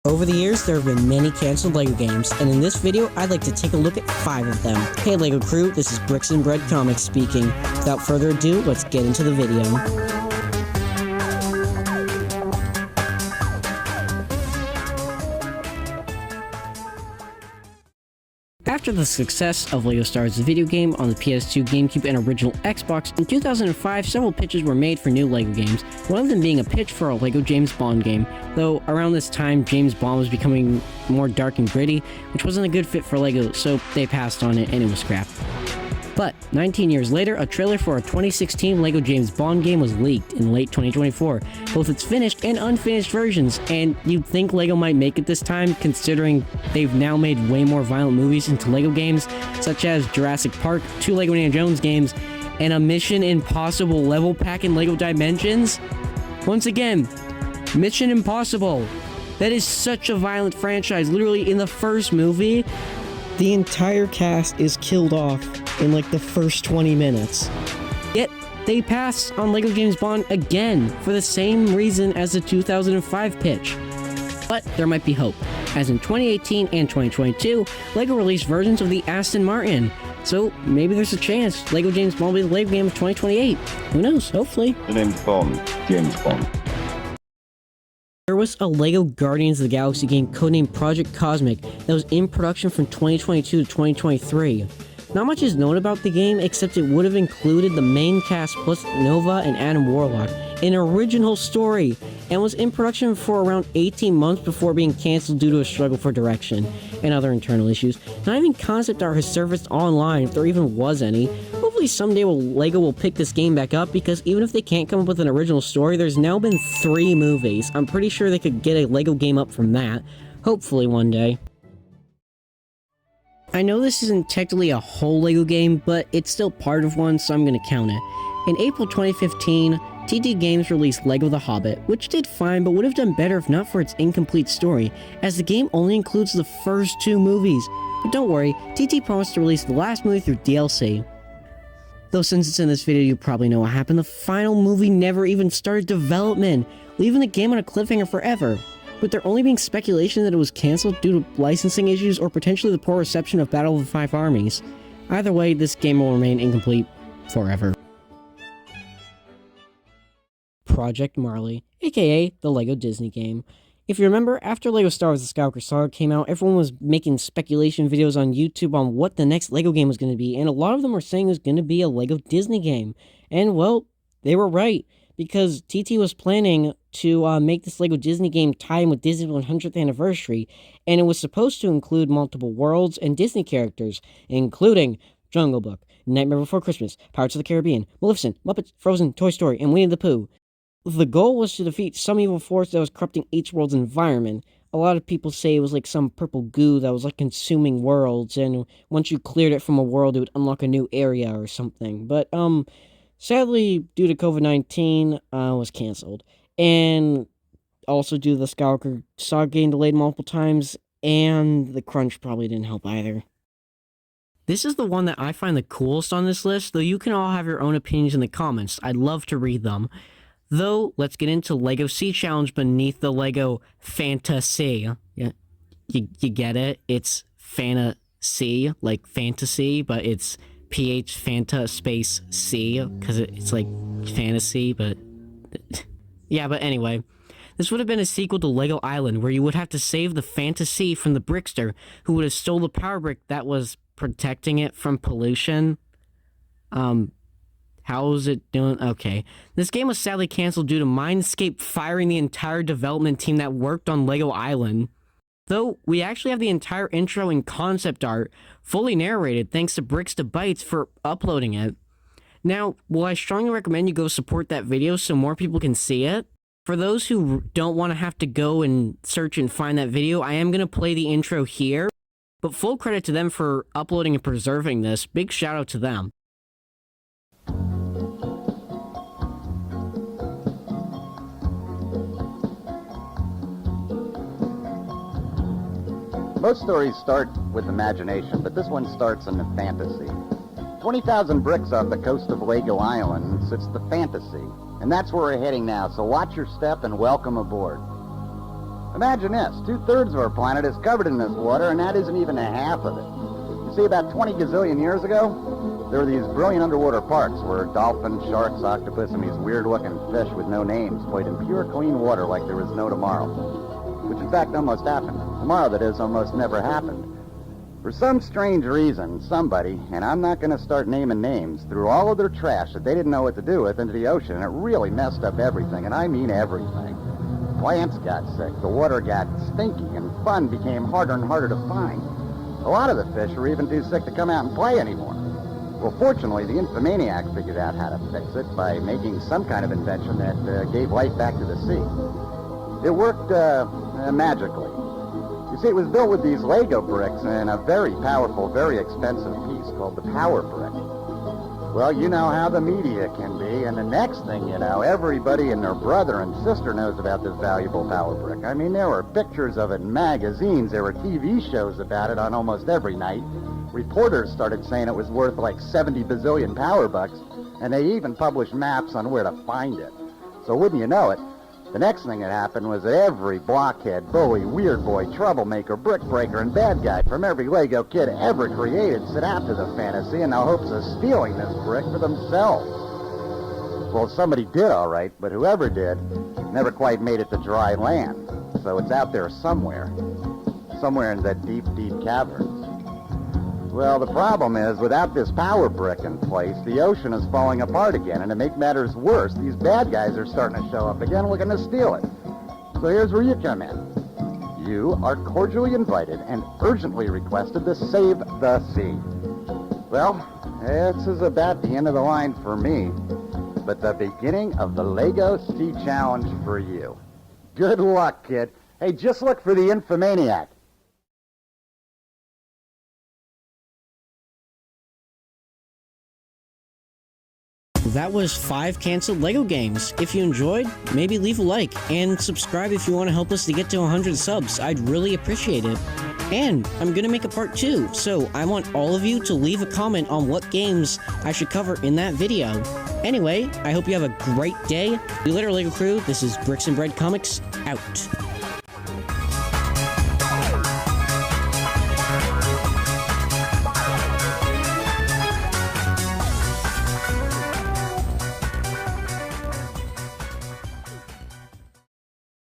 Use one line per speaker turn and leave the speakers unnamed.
Over the years, there have been many canceled LEGO games, and in this video, I'd like to take a look at 5 of them. Hey LEGO crew, this is Bricks and Bread Comics speaking. Without further ado, let's get into the video. After the success of LEGO Stars, the video game on the PS2, GameCube, and original Xbox, in 2005 several pitches were made for new LEGO games, one of them being a pitch for a LEGO James Bond game, though around this time James Bond was becoming more dark and gritty, which wasn't a good fit for LEGO, so they passed on it and it was scrapped. But 19 years later, a trailer for a 2016 LEGO James Bond game was leaked in late 2024, both its finished and unfinished versions, and you'd think LEGO might make it this time, considering they've now made way more violent movies into LEGO games, such as Jurassic Park, 2 LEGO Indiana Jones games, and a Mission Impossible level pack in LEGO Dimensions. Once again, Mission Impossible! That is such a violent franchise. Literally, in the first movie, the entire cast is killed off in like the first 20 minutes. Yet, they passed on LEGO James Bond again for the same reason as the 2005 pitch. But there might be hope, as in 2018 and 2022, LEGO released versions of the Aston Martin. So maybe there's a chance LEGO James Bond will be the LEGO game of 2028. Who knows? Hopefully.
The name's Bond. James Bond.
There was a LEGO Guardians of the Galaxy game codenamed Project Cosmic that was in production from 2022 to 2023. Not much is known about the game except it would have included the main cast plus Nova and Adam Warlock, an original story, and was in production for around 18 months before being cancelled due to a struggle for direction and other internal issues. Not even concept art has surfaced online, if there even was any. Hopefully someday LEGO will pick this game back up, because even if they can't come up with an original story, there's now been 3 movies. I'm pretty sure they could get a LEGO game up from that. Hopefully one day. I know this isn't technically a whole LEGO game, but it's still part of one, so I'm gonna count it. In April 2015, TT Games released LEGO The Hobbit, which did fine but would have done better if not for its incomplete story, as the game only includes the first 2 movies. But don't worry, TT promised to release the last movie through DLC. Though since it's in this video, you probably know what happened. The final movie never even started development, leaving the game on a cliffhanger forever, with there only being speculation that it was cancelled due to licensing issues or potentially the poor reception of Battle of the Five Armies. Either way, this game will remain incomplete forever. Project Marley, aka the LEGO Disney game. If you remember, after LEGO Star Wars The Skywalker Saga came out, everyone was making speculation videos on YouTube on what the next LEGO game was going to be, and a lot of them were saying it was going to be a LEGO Disney game. And well, they were right, because TT was planning to make this LEGO Disney game tie in with Disney's 100th anniversary, and it was supposed to include multiple worlds and Disney characters, including Jungle Book, Nightmare Before Christmas, Pirates of the Caribbean, Maleficent, Muppets, Frozen, Toy Story, and Winnie the Pooh. The goal was to defeat some evil force that was corrupting each world's environment. A lot of people say it was like some purple goo that was like consuming worlds, and once you cleared it from a world, it would unlock a new area or something. But, sadly, due to COVID-19, was cancelled. And also due to the Skywalker Saga getting delayed multiple times, and the crunch probably didn't help either. This is the one that I find the coolest on this list, though you can all have your own opinions in the comments. I'd love to read them. Though, let's get into LEGO Sea Challenge beneath the Lego Phanta Sea. Yeah, you get it? It's fantasy, like fantasy, but it's PH Fanta space C, because it's like fantasy, but... yeah, but anyway. This would have been a sequel to Lego Island, where you would have to save the Phanta Sea from the Brickster, who would have stole the power brick that was protecting it from pollution. How's it doing? Okay. This game was sadly cancelled due to Mindscape firing the entire development team that worked on Lego Island. Though, we actually have the entire intro and concept art fully narrated thanks to Bricks to Bytes for uploading it. Now, will I strongly recommend you go support that video so more people can see it? For those who don't want to have to go and search and find that video, I am going to play the intro here, but full credit to them for uploading and preserving this. Big shout out to them.
Most stories start with imagination, but this one starts in the fantasy. 20,000 bricks off the coast of Lego Island sits the Phanta Sea, and that's where we're heading now, so watch your step and welcome aboard. Imagine this, 2/3 of our planet is covered in this water, and that isn't even a half of it. You see, about 20 gazillion years ago, there were these brilliant underwater parks where dolphins, sharks, octopus, and these weird-looking fish with no names played in pure, clean water like there was no tomorrow. Which, in fact, almost happened. Tomorrow, that is, almost never happened. For some strange reason, somebody, and I'm not going to start naming names, threw all of their trash that they didn't know what to do with into the ocean, and it really messed up everything, and I mean everything. Plants got sick, the water got stinky, and fun became harder and harder to find. A lot of the fish were even too sick to come out and play anymore. Well, fortunately, the infomaniac figured out how to fix it by making some kind of invention that gave life back to the sea. It worked magically. You see, it was built with these Lego bricks and a very powerful, very expensive piece called the power brick. Well, you know how the media can be, and the next thing you know, everybody and their brother and sister knows about this valuable power brick. I mean, there were pictures of it in magazines, there were TV shows about it on almost every night. Reporters started saying it was worth like 70 bazillion power bucks, and they even published maps on where to find it. So wouldn't you know it, the next thing that happened was that every blockhead, bully, weird boy, troublemaker, brick breaker, and bad guy from every Lego kid ever created set out to the fantasy in the hopes of stealing this brick for themselves. Well, somebody did all right, but whoever did never quite made it to dry land. So it's out there somewhere in that deep, deep caverns. Well, the problem is, without this power brick in place, the ocean is falling apart again, and to make matters worse, these bad guys are starting to show up again looking to steal it. So here's where you come in. You are cordially invited and urgently requested to save the sea. Well, this is about the end of the line for me, but the beginning of the Lego Sea Challenge for you. Good luck, kid. Hey, just look for the infomaniac.
That was 5 canceled LEGO games. If you enjoyed, maybe leave a like, and subscribe if you want to help us to get to 100 subs. I'd really appreciate it. And I'm gonna make a part 2, so I want all of you to leave a comment on what games I should cover in that video. Anyway, I hope you have a great day. We later, LEGO crew. This is Bricks and Bread Comics, out.